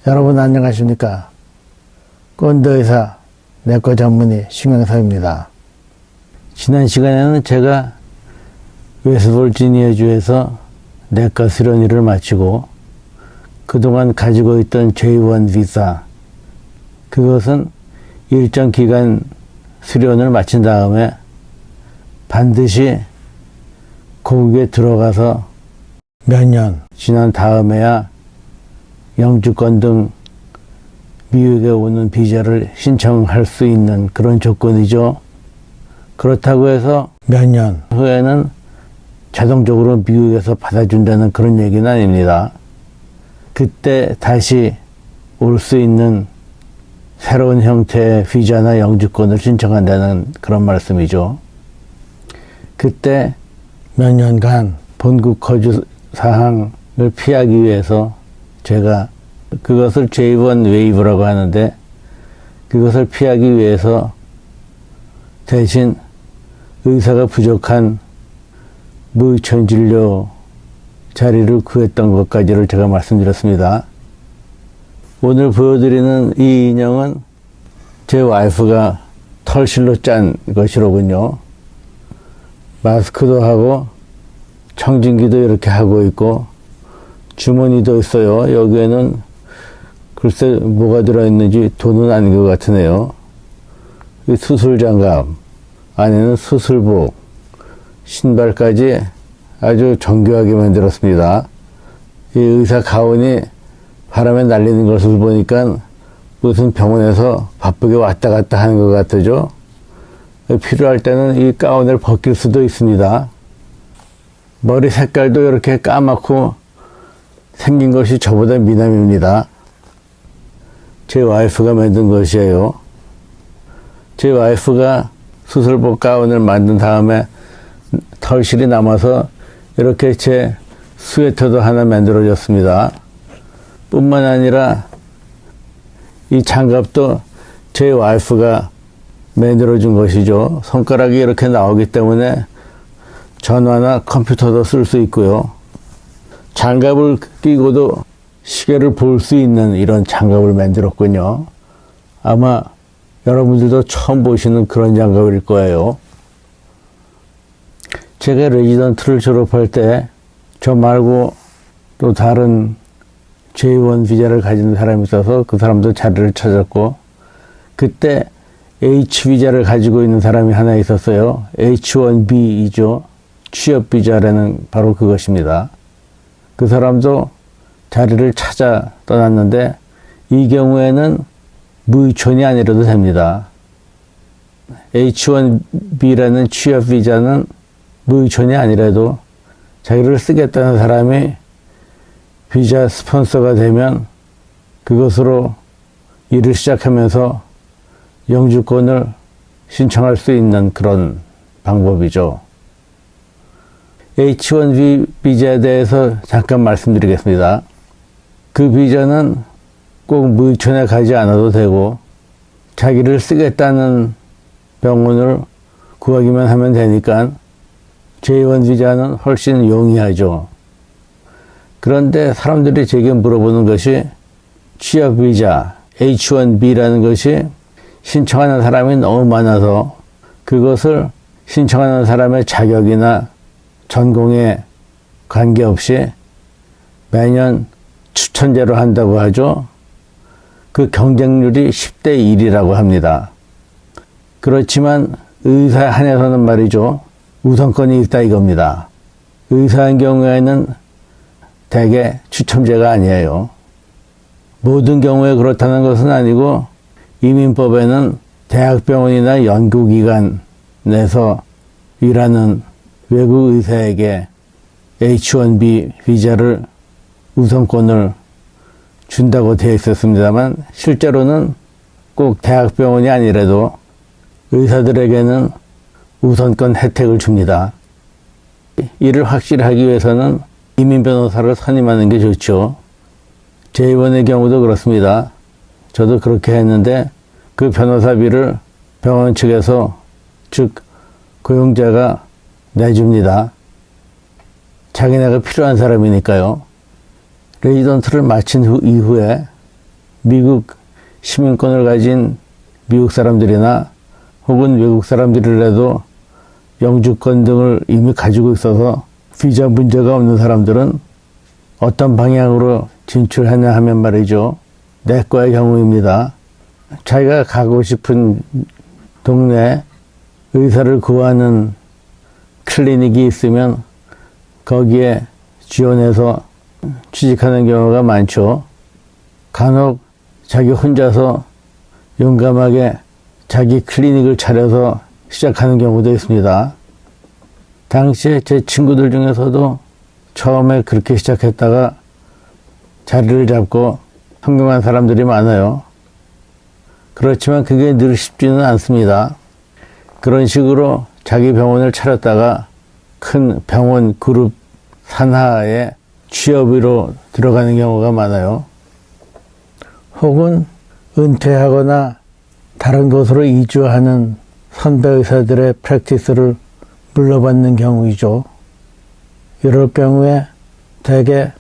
여러분 안녕하십니까? 꼰대의사 내과 전문의 신경섭입니다. 지난 시간에는 제가 웨스트버지니아주에서 내과 수련 일을 마치고 그동안 가지고 있던 J1 비자, 그것은 일정 기간 수련을 마친 다음에 반드시 고국에 들어가서 몇 년 지난 다음에야 영주권 등 미국에 오는 비자를 신청할 수 있는 그런 조건이죠. 그렇다고 해서 몇 년 후에는 자동적으로 미국에서 받아준다는 그런 얘기는 아닙니다. 그때 다시 올 수 있는 새로운 형태의 비자나 영주권을 신청한다는 그런 말씀이죠. 그때 몇 년간 본국 거주 사항을 피하기 위해서 제가 그것을 J1 웨이브라고 하는데, 그것을 피하기 위해서 대신 의사가 부족한 무의천 진료 자리를 구했던 것까지를 제가 말씀드렸습니다. 오늘 보여드리는 이 인형은 제 와이프가 털실로 짠 것이로군요. 마스크도 하고 청진기도 이렇게 하고 있고 주머니도 있어요. 여기에는 글쎄 뭐가 들어있는지 돈은 아닌 것 같으네요. 수술장갑, 안에는 수술복, 신발까지 아주 정교하게 만들었습니다. 이 의사 가운이 바람에 날리는 것을 보니까 무슨 병원에서 바쁘게 왔다 갔다 하는 것 같죠. 필요할 때는 이 가운을 벗길 수도 있습니다. 머리 색깔도 이렇게 까맣고 생긴 것이 저보다 미남입니다. 제 와이프가 만든 것이에요. 제 와이프가 수술복 가운을 만든 다음에 털실이 남아서 이렇게 제 스웨터도 하나 만들어줬습니다. 뿐만 아니라 이 장갑도 제 와이프가 만들어준 것이죠. 손가락이 이렇게 나오기 때문에 전화나 컴퓨터도 쓸 수 있고요. 장갑을 끼고도 시계를 볼 수 있는 이런 장갑을 만들었군요. 아마 여러분들도 처음 보시는 그런 장갑일 거예요. 제가 레지던트를 졸업할 때 저 말고 또 다른 J1 비자를 가진 사람이 있어서 그 사람도 자리를 찾았고, 그때 H 비자를 가지고 있는 사람이 하나 있었어요. H1B이죠. 취업 비자라는 바로 그것입니다. 그 사람도 자리를 찾아 떠났는데 이 경우에는 무의촌이 아니라도 됩니다. H1B라는 취업 비자는 무의촌이 아니라도 자기를 쓰겠다는 사람이 비자 스폰서가 되면 그것으로 일을 시작하면서 영주권을 신청할 수 있는 그런 방법이죠. H1B 비자에 대해서 잠깐 말씀드리겠습니다. 그 비자는 꼭 무의촌에 가지 않아도 되고 자기를 쓰겠다는 병원을 구하기만 하면 되니까 J1 비자는 훨씬 용이하죠. 그런데 사람들이 제게 물어보는 것이 취업 비자 H1B라는 것이 신청하는 사람이 너무 많아서 그것을 신청하는 사람의 자격이나 전공에 관계없이 매년 추천제로 한다고 하죠. 그 경쟁률이 10대 1이라고 합니다. 그렇지만 의사에 한해서는 말이죠, 우선권이 있다 이겁니다. 의사의 경우에는 대개 추첨제가 아니에요. 모든 경우에 그렇다는 것은 아니고 이민법에는 대학병원이나 연구기관에서 일하는 외국 의사에게 H1B 비자를 우선권을 준다고 되어 있었습니다만, 실제로는 꼭 대학병원이 아니라도 의사들에게는 우선권 혜택을 줍니다. 이를 확실히 하기 위해서는 이민 변호사를 선임하는 게 좋죠. J1의 경우도 그렇습니다. 저도 그렇게 했는데 그 변호사비를 병원 측에서, 즉 고용자가 내줍니다. 자기네가 필요한 사람이니까요. 레지던트를 마친 이후에 미국 시민권을 가진 미국 사람들이나 혹은 외국 사람들이라도 영주권 등을 이미 가지고 있어서 비자 문제가 없는 사람들은 어떤 방향으로 진출하냐 하면 말이죠. 내과의 경우입니다. 자기가 가고 싶은 동네 의사를 구하는 클리닉이 있으면 거기에 지원해서 취직하는 경우가 많죠. 간혹 자기 혼자서 용감하게 자기 클리닉을 차려서 시작하는 경우도 있습니다. 당시에 제 친구들 중에서도 처음에 그렇게 시작했다가 자리를 잡고 성공한 사람들이 많아요. 그렇지만 그게 늘 쉽지는 않습니다. 그런 식으로 자기 병원을 차렸다가 큰 병원 그룹 산하에 취업으로 들어가는 경우가 많아요. 혹은 은퇴하거나 다른 곳으로 이주하는 선배 의사들의 프랙티스를 물려받는 경우이죠. 이럴 경우에 대개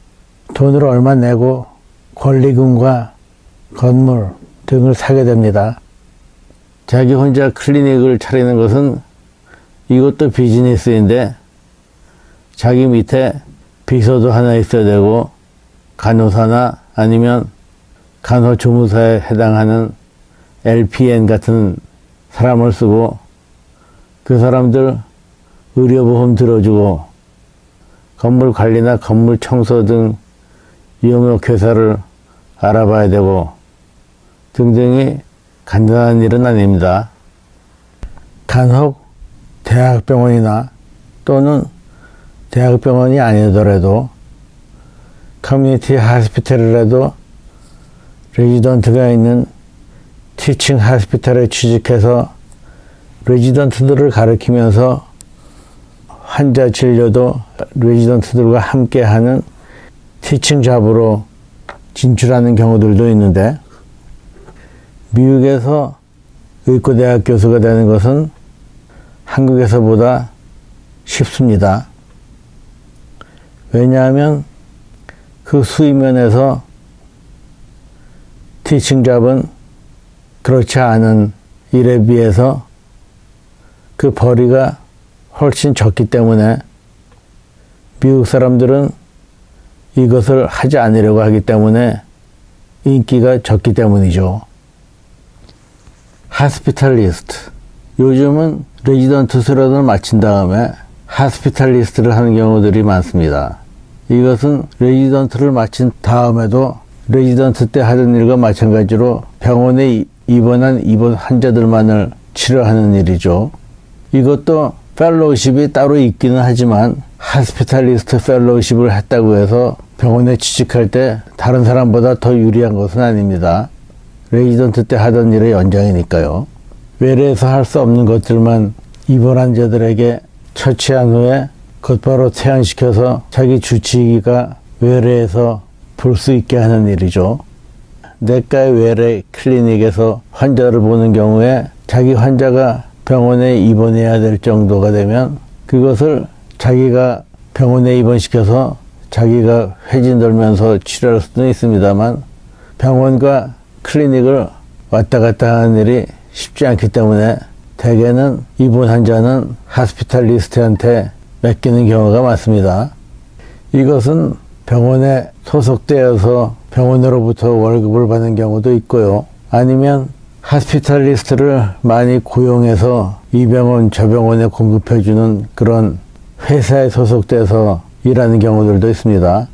돈을 얼마 내고 권리금과 건물 등을 사게 됩니다. 자기 혼자 클리닉을 차리는 것은 이것도 비즈니스인데 자기 밑에 비서도 하나 있어야 되고 간호사나 아니면 간호조무사에 해당하는 LPN 같은 사람을 쓰고 그 사람들 의료보험 들어주고 건물 관리나 건물 청소 등 용역 회사를 알아봐야 되고 등등이 간단한 일은 아닙니다. 간혹 대학병원이나 또는 대학병원이 아니더라도 커뮤니티 하스피탈이라도 레지던트가 있는 티칭 하스피탈에 취직해서 레지던트들을 가르치면서 환자 진료도 레지던트들과 함께하는 티칭 잡으로 진출하는 경우들도 있는데 미국에서 의과대학 교수가 되는 것은 한국에서보다 쉽습니다. 왜냐하면 그 수입면에서 티칭 잡은 그렇지 않은 일에 비해서 그 벌이가 훨씬 적기 때문에 미국 사람들은 이것을 하지 않으려고 하기 때문에 인기가 적기 때문이죠. 하스피탈리스트. 요즘은 레지던트 수련을 마친 다음에 하스피탈리스트를 하는 경우들이 많습니다. 이것은 레지던트를 마친 다음에도 레지던트 때 하던 일과 마찬가지로 병원에 입원한 입원 환자들만을 치료하는 일이죠. 이것도 펠로우십이 따로 있기는 하지만 하스피탈리스트 펠로우십을 했다고 해서 병원에 취직할 때 다른 사람보다 더 유리한 것은 아닙니다. 레지던트 때 하던 일의 연장이니까요. 외래에서 할 수 없는 것들만 입원 환자들에게 처치한 후에 곧바로 퇴원시켜서 자기 주치의가 외래에서 볼 수 있게 하는 일이죠. 내과의 외래 클리닉에서 환자를 보는 경우에 자기 환자가 병원에 입원해야 될 정도가 되면 그것을 자기가 병원에 입원시켜서 자기가 회진 돌면서 치료할 수는 있습니다만 병원과 클리닉을 왔다 갔다 하는 일이 쉽지 않기 때문에 대개는 입원 환자는 하스피탈리스트한테 맡기는 경우가 많습니다. 이것은 병원에 소속되어서 병원으로부터 월급을 받는 경우도 있고요. 아니면 하스피탈리스트를 많이 고용해서 이 병원 저 병원에 공급해주는 그런 회사에 소속돼서 일하는 경우들도 있습니다.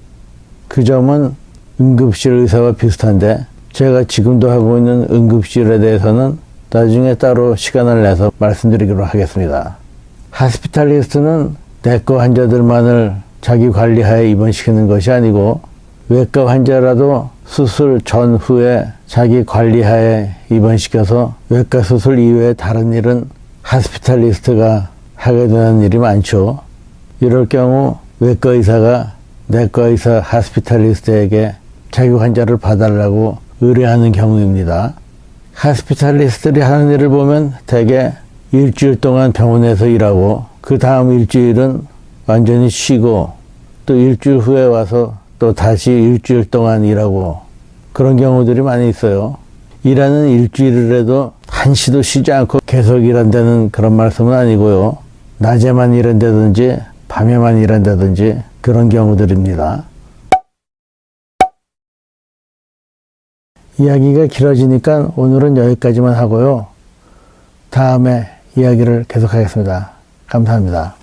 그 점은 응급실 의사와 비슷한데 제가 지금도 하고 있는 응급실에 대해서는 나중에 따로 시간을 내서 말씀드리기로 하겠습니다. 하스피탈리스트는 내과 환자들만을 자기 관리하에 입원시키는 것이 아니고 외과 환자라도 수술 전후에 자기 관리하에 입원시켜서 외과 수술 이외에 다른 일은 하스피탈리스트가 하게 되는 일이 많죠. 이럴 경우 외과 의사가 내과 의사 하스피탈리스트에게 자기 환자를 봐달라고 의뢰하는 경우입니다. 하스피탈리스트들이 하는 일을 보면 대개 일주일 동안 병원에서 일하고 그 다음 일주일은 완전히 쉬고 또 일주일 후에 와서 또 다시 일주일 동안 일하고 그런 경우들이 많이 있어요. 일하는 일주일이라도 한시도 쉬지 않고 계속 일한다는 그런 말씀은 아니고요. 낮에만 일한다든지 밤에만 일한다든지 그런 경우들입니다. 이야기가 길어지니까 오늘은 여기까지만 하고요. 다음에 이야기를 계속하겠습니다. 감사합니다.